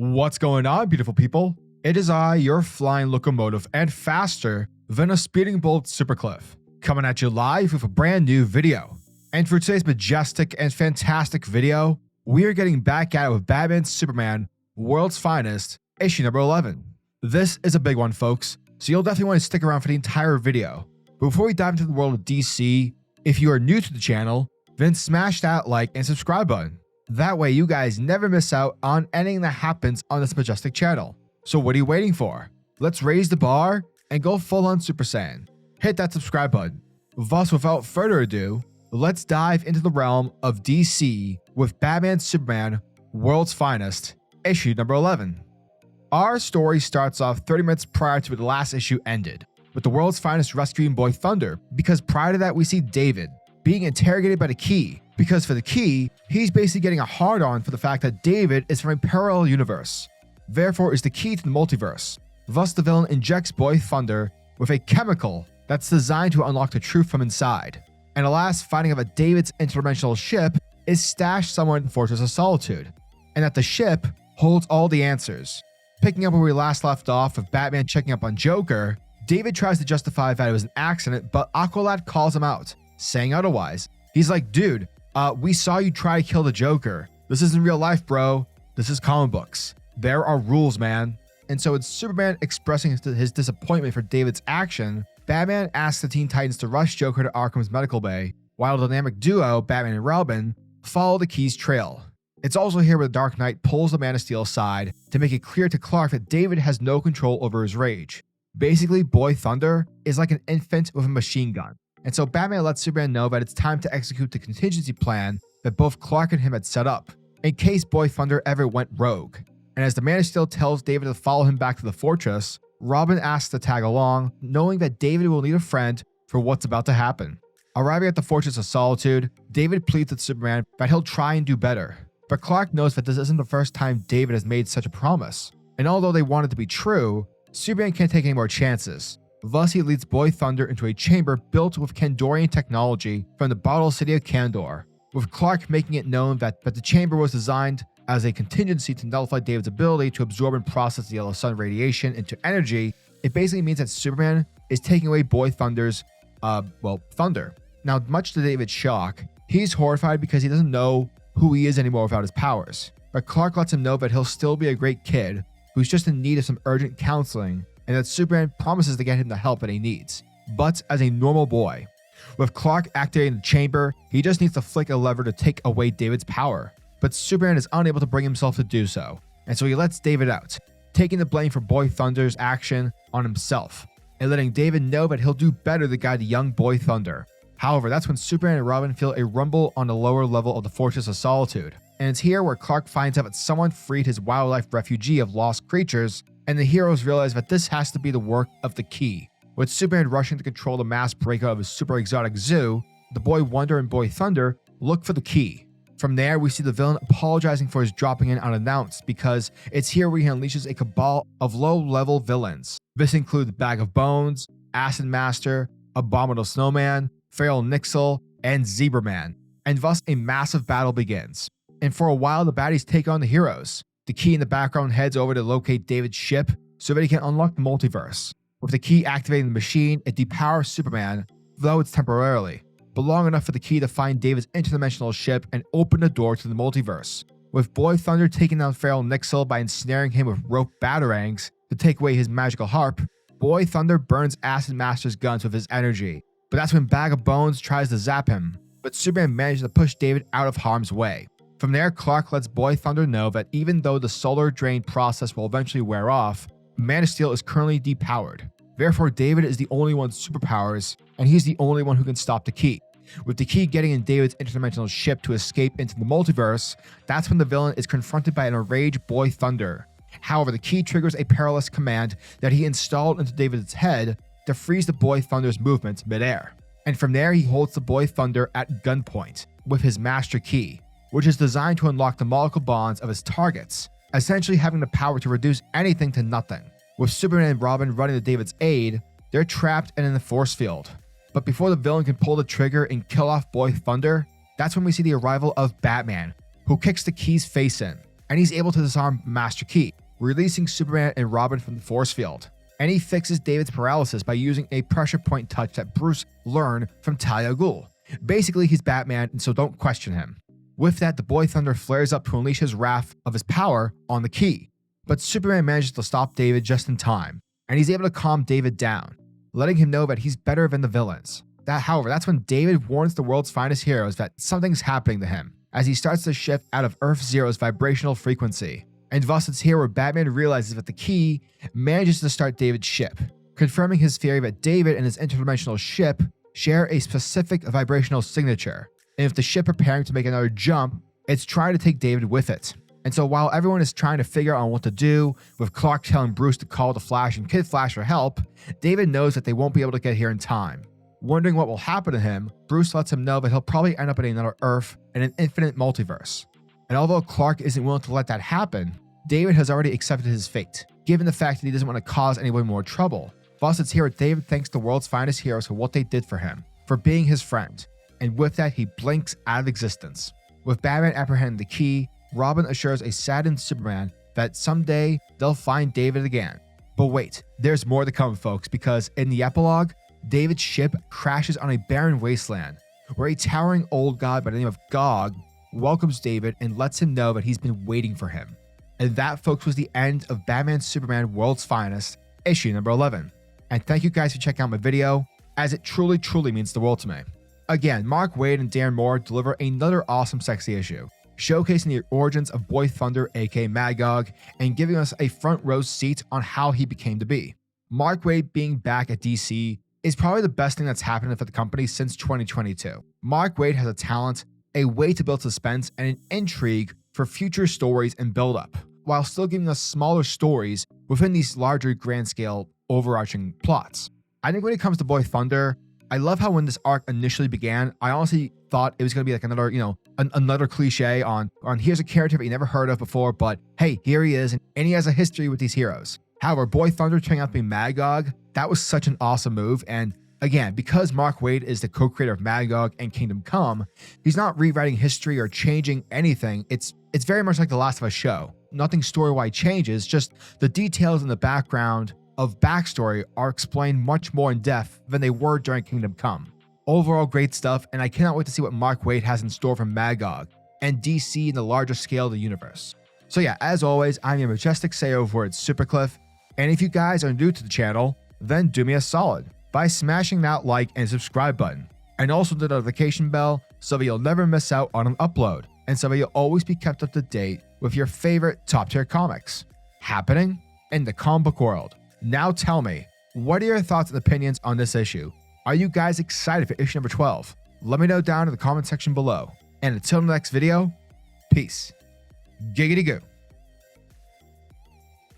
What's going on, beautiful people? It is I, your flying locomotive, and faster than a speeding bolt SuperCliff, coming at you live with a brand new video. And for today's majestic and fantastic video, we are getting back at it with Batman Superman, World's Finest, issue number 11. This is a big one, folks, so you'll definitely want to stick around for the entire video. But before we dive into the world of DC, if you are new to the channel, then smash that like and subscribe button. That way you guys never miss out on anything that happens on this majestic channel. So what are you waiting for? Let's raise the bar and go full on Super Saiyan. Hit that subscribe button. Thus, without further ado, let's dive into the realm of DC with Batman Superman, World's Finest, issue number 11. Our story starts off 30 minutes prior to where the last issue ended, with the World's Finest rescuing Boy Thunder, because prior to that we see David being interrogated by the Key, because for the Key, he's basically getting a hard-on for the fact that David is from a parallel universe, therefore is the key to the multiverse. Thus the villain injects Boy Thunder with a chemical that's designed to unlock the truth from inside. And the last finding of a David's interdimensional ship is stashed somewhere in the Fortress of Solitude, and that the ship holds all the answers. Picking up where we last left off with Batman checking up on Joker, David tries to justify that it was an accident, but Aqualad calls him out, saying otherwise. He's like, dude, we saw you try to kill the Joker. This isn't real life, bro. This is comic books. There are rules, man. And so it's Superman expressing his disappointment for David's action. Batman asks the Teen Titans to rush Joker to Arkham's medical bay, while the dynamic duo, Batman and Robin, follow the Key's trail. It's also here where the Dark Knight pulls the Man of Steel aside to make it clear to Clark that David has no control over his rage. Basically, Boy Thunder is like an infant with a machine gun. And so Batman lets Superman know that it's time to execute the contingency plan that both Clark and him had set up, in case Boy Thunder ever went rogue. And as the Man of Steel tells David to follow him back to the fortress, Robin asks to tag along, knowing that David will need a friend for what's about to happen. Arriving at the Fortress of Solitude, David pleads with Superman that he'll try and do better. But Clark knows that this isn't the first time David has made such a promise. And although they want it to be true, Superman can't take any more chances. Thus, he leads Boy Thunder into a chamber built with Kandorian technology from the bottled city of Kandor, with Clark making it known that the chamber was designed as a contingency to nullify David's ability to absorb and process the yellow sun radiation into energy. It basically means that Superman is taking away Boy Thunder's, thunder. Now, much to David's shock, he's horrified because he doesn't know who he is anymore without his powers. But Clark lets him know that he'll still be a great kid who's just in need of some urgent counseling, and that Superman promises to get him the help that he needs, but as a normal boy. With Clark activating the chamber, he just needs to flick a lever to take away David's power, but Superman is unable to bring himself to do so, and so he lets David out, taking the blame for Boy Thunder's action on himself, and letting David know that he'll do better to guide the young Boy Thunder. However, that's when Superman and Robin feel a rumble on the lower level of the Fortress of Solitude, and it's here where Clark finds out that someone freed his wildlife refugee of lost creatures, and the heroes realize that this has to be the work of the Key. With Superman rushing to control the mass breakout of his super exotic zoo, the Boy Wonder and Boy Thunder look for the Key. From there, we see the villain apologizing for his dropping in unannounced, because it's here where he unleashes a cabal of low-level villains. This includes Bag of Bones, Acid Master, Abominable Snowman, Feral Nixel, and Zebra Man, and thus a massive battle begins. And for a while, the baddies take on the heroes. The Key in the background heads over to locate David's ship so that he can unlock the multiverse. With the Key activating the machine, it depowers Superman, though it's temporarily, but long enough for the Key to find David's interdimensional ship and open the door to the multiverse. With Boy Thunder taking down Feral Nixel by ensnaring him with rope batarangs to take away his magical harp, Boy Thunder burns Acid Master's guns with his energy. But that's when Bag of Bones tries to zap him, but Superman manages to push David out of harm's way. From there, Clark lets Boy Thunder know that even though the solar drain process will eventually wear off, Man of Steel is currently depowered. Therefore, David is the only one with superpowers, and he's the only one who can stop the Key. With the Key getting in David's interdimensional ship to escape into the multiverse, that's when the villain is confronted by an enraged Boy Thunder. However, the Key triggers a perilous command that he installed into David's head to freeze the Boy Thunder's movements midair. And from there, he holds the Boy Thunder at gunpoint with his Master Key, which is designed to unlock the molecule bonds of his targets, essentially having the power to reduce anything to nothing. With Superman and Robin running to David's aid, they're trapped and in the force field. But before the villain can pull the trigger and kill off Boy Thunder, that's when we see the arrival of Batman, who kicks the Key's face in. and he's able to disarm Master Key, releasing Superman and Robin from the force field. And he fixes David's paralysis by using a pressure point touch that Bruce learned from Talia al Ghul. Basically, he's Batman, and so don't question him. With that, the Boy Thunder flares up to unleash his wrath of his power on the Key. But Superman manages to stop David just in time, and he's able to calm David down, letting him know that he's better than the villains. However, that's when David warns the world's finest heroes that something's happening to him, as he starts to shift out of Earth Zero's vibrational frequency. And thus it's here where Batman realizes that the Key manages to start David's ship, confirming his theory that David and his interdimensional ship share a specific vibrational signature. And if the ship preparing to make another jump, it's trying to take David with it. And so while everyone is trying to figure out what to do, with Clark telling Bruce to call the Flash and Kid Flash for help, David knows that they won't be able to get here in time. Wondering what will happen to him, Bruce lets him know that he'll probably end up in another Earth in an infinite multiverse. And although Clark isn't willing to let that happen, David has already accepted his fate, given the fact that he doesn't want to cause anyone more trouble. Thus, it's here David thanks the world's finest heroes for what they did for him, for being his friend. And with that, he blinks out of existence. With Batman apprehending the Key, Robin assures a saddened Superman that someday they'll find David again. But wait, there's more to come, folks, because in the epilogue, David's ship crashes on a barren wasteland, where a towering old god by the name of Magog welcomes David and lets him know that he's been waiting for him. And that, folks, was the end of Batman Superman World's Finest, issue number 11. And thank you guys for checking out my video, as it truly, truly means the world to me. Again, Mark Waid and Darren Moore deliver another awesome sexy issue, showcasing the origins of Boy Thunder aka Magog, and giving us a front row seat on how he became to be. Mark Waid being back at DC is probably the best thing that's happened for the company since 2022. Mark Waid has a talent, a way to build suspense, and an intrigue for future stories and build-up, while still giving us smaller stories within these larger grand-scale overarching plots. I think when it comes to Boy Thunder, I love how when this arc initially began, I honestly thought it was going to be like another, another cliche on here's a character that you never heard of before, but hey, here he is, and he has a history with these heroes. However, Boy Thunder turning out to be Magog, that was such an awesome move, and again, because Mark Waid is the co-creator of Magog and Kingdom Come, he's not rewriting history or changing anything. It's very much like The Last of Us show. Nothing story-wise changes, just the details in the background of backstory are explained much more in depth than they were during Kingdom Come. Overall, great stuff, and I cannot wait to see what Mark Waid has in store for Magog and DC in the larger scale of the universe. So yeah, as always, I'm your majestic sayo of words, SuperCliff, and if you guys are new to the channel, then do me a solid by smashing that like and subscribe button, and also the notification bell so that you'll never miss out on an upload, and so that you'll always be kept up to date with your favorite top tier comics happening in the comic book world. Now tell me, what are your thoughts and opinions on this issue? Are you guys excited for issue number 12? Let me know down in the comment section below. And until the next video, peace. Giggity goo.